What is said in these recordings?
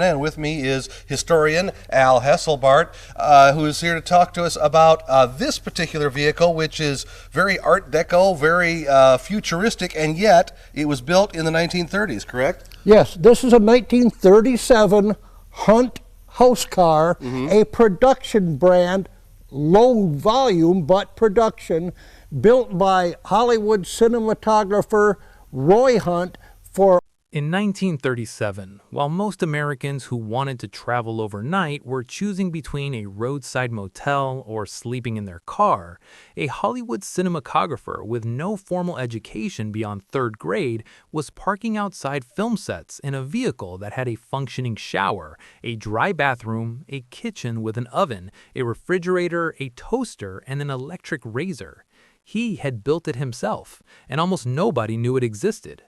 And with me is historian Al Hesselbart, who is here to talk to us about this particular vehicle, which is very Art Deco, very futuristic, and yet it was built in the 1930s, correct? Yes, this is a 1937 Hunt Housecar, a production brand, low volume but production, built by Hollywood cinematographer Roy Hunt for. In 1937, while most Americans who wanted to travel overnight were choosing between a roadside motel or sleeping in their car, a Hollywood cinematographer with no formal education beyond third grade was parking outside film sets in a vehicle that had a functioning shower, a dry bathroom, a kitchen with an oven, a refrigerator, a toaster, and an electric razor. He had built it himself, and almost nobody knew it existed.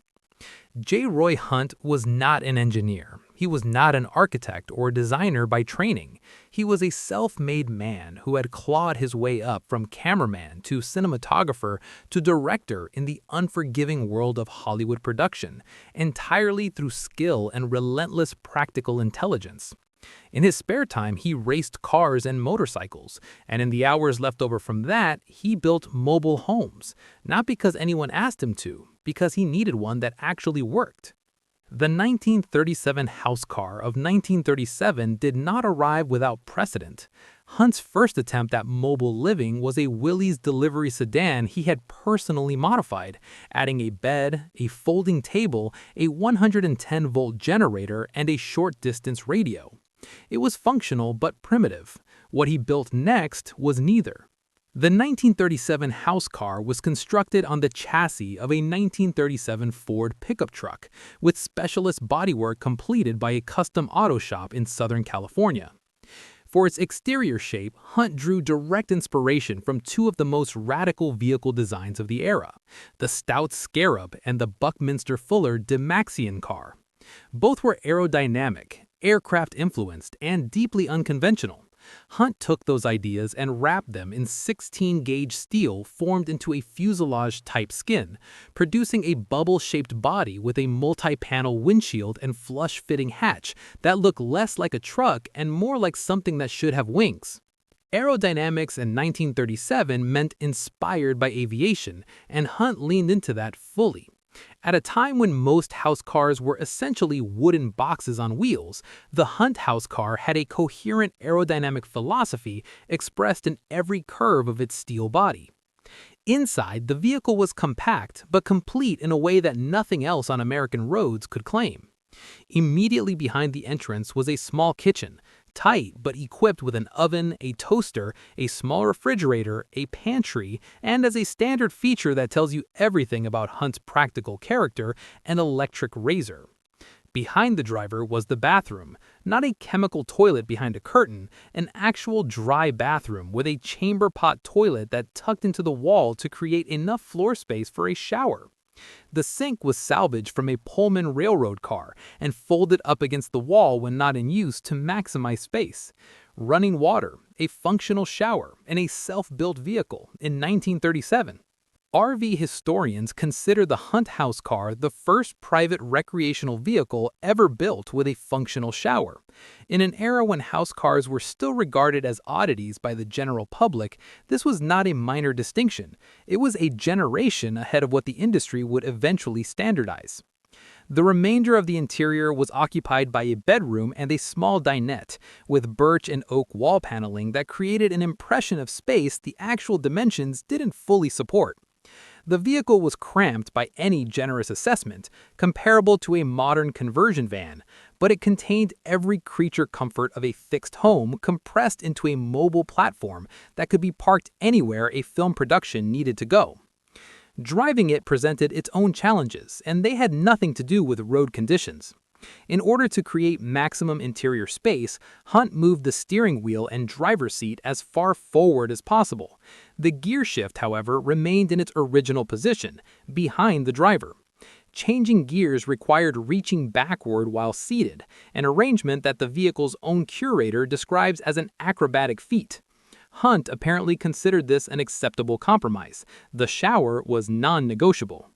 J. Roy Hunt was not an engineer. He was not an architect or designer by training. He was a self-made man who had clawed his way up from cameraman to cinematographer to director in the unforgiving world of Hollywood production, entirely through skill and relentless practical intelligence. In his spare time, he raced cars and motorcycles, and in the hours left over from that, he built mobile homes, not because anyone asked him to, because he needed one that actually worked. The 1937 Housecar of 1937 did not arrive without precedent. Hunt's first attempt at mobile living was a Willys delivery sedan he had personally modified, adding a bed, a folding table, a 110-volt generator, and a short-distance radio. It was functional but primitive. What he built next was neither. The 1937 Housecar was constructed on the chassis of a 1937 Ford pickup truck, with specialist bodywork completed by a custom auto shop in Southern California. For its exterior shape, Hunt drew direct inspiration from two of the most radical vehicle designs of the era, the Stout Scarab and the Buckminster Fuller Dymaxion car. Both were aerodynamic, aircraft-influenced, and deeply unconventional. Hunt took those ideas and wrapped them in 16-gauge steel formed into a fuselage-type skin, producing a bubble-shaped body with a multi-panel windshield and flush-fitting hatch that looked less like a truck and more like something that should have wings. Aerodynamics in 1937 meant inspired by aviation, and Hunt leaned into that fully. At a time when most house cars were essentially wooden boxes on wheels, the Hunt Housecar had a coherent aerodynamic philosophy expressed in every curve of its steel body. Inside, the vehicle was compact but complete in a way that nothing else on American roads could claim. Immediately behind the entrance was a small kitchen, tight but equipped with an oven, a toaster, a small refrigerator, a pantry, and as a standard feature that tells you everything about Hunt's practical character, an electric razor. Behind the driver was the bathroom, not a chemical toilet behind a curtain, an actual dry bathroom with a chamber pot toilet that tucked into the wall to create enough floor space for a shower. The sink was salvaged from a Pullman railroad car and folded up against the wall when not in use to maximize space. Running water, a functional shower, and a self-built vehicle in 1937. RV historians consider the Hunt Housecar the first private recreational vehicle ever built with a functional shower. In an era when house cars were still regarded as oddities by the general public, this was not a minor distinction. It was a generation ahead of what the industry would eventually standardize. The remainder of the interior was occupied by a bedroom and a small dinette, with birch and oak wall paneling that created an impression of space the actual dimensions didn't fully support. The vehicle was cramped by any generous assessment, comparable to a modern conversion van, but it contained every creature comfort of a fixed home compressed into a mobile platform that could be parked anywhere a film production needed to go. Driving it presented its own challenges, and they had nothing to do with road conditions. In order to create maximum interior space, Hunt moved the steering wheel and driver's seat as far forward as possible. The gear shift, however, remained in its original position, behind the driver. Changing gears required reaching backward while seated, an arrangement that the vehicle's own curator describes as an acrobatic feat. Hunt apparently considered this an acceptable compromise. The shower was non-negotiable.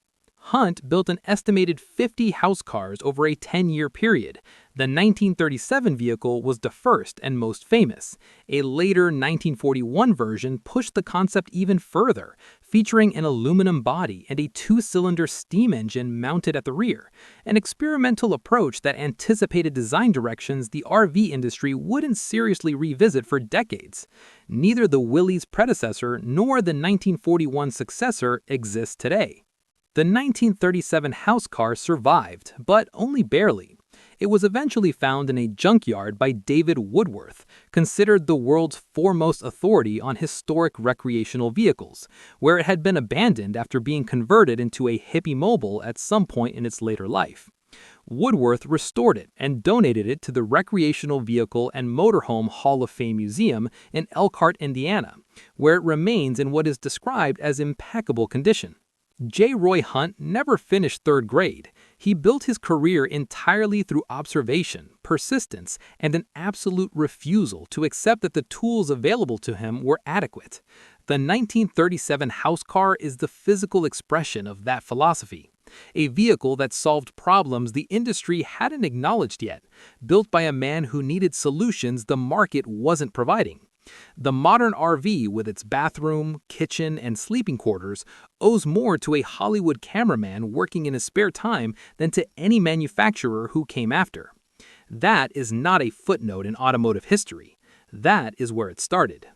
Hunt built an estimated 50 house cars over a 10-year period. The 1937 vehicle was the first and most famous. A later 1941 version pushed the concept even further, featuring an aluminum body and a two-cylinder steam engine mounted at the rear, an experimental approach that anticipated design directions the RV industry wouldn't seriously revisit for decades. Neither the Willys predecessor nor the 1941 successor exists today. The 1937 house car survived, but only barely. It was eventually found in a junkyard by David Woodworth, considered the world's foremost authority on historic recreational vehicles, where it had been abandoned after being converted into a hippie mobile at some point in its later life. Woodworth restored it and donated it to the Recreational Vehicle and Motorhome Hall of Fame Museum in Elkhart, Indiana, where it remains in what is described as impeccable condition. J. Roy Hunt never finished third grade. He built his career entirely through observation, persistence, and an absolute refusal to accept that the tools available to him were adequate. The 1937 house car is the physical expression of that philosophy. A vehicle that solved problems the industry hadn't acknowledged yet, built by a man who needed solutions the market wasn't providing. The modern RV, with its bathroom, kitchen, and sleeping quarters, owes more to a Hollywood cameraman working in his spare time than to any manufacturer who came after. That is not a footnote in automotive history. That is where it started.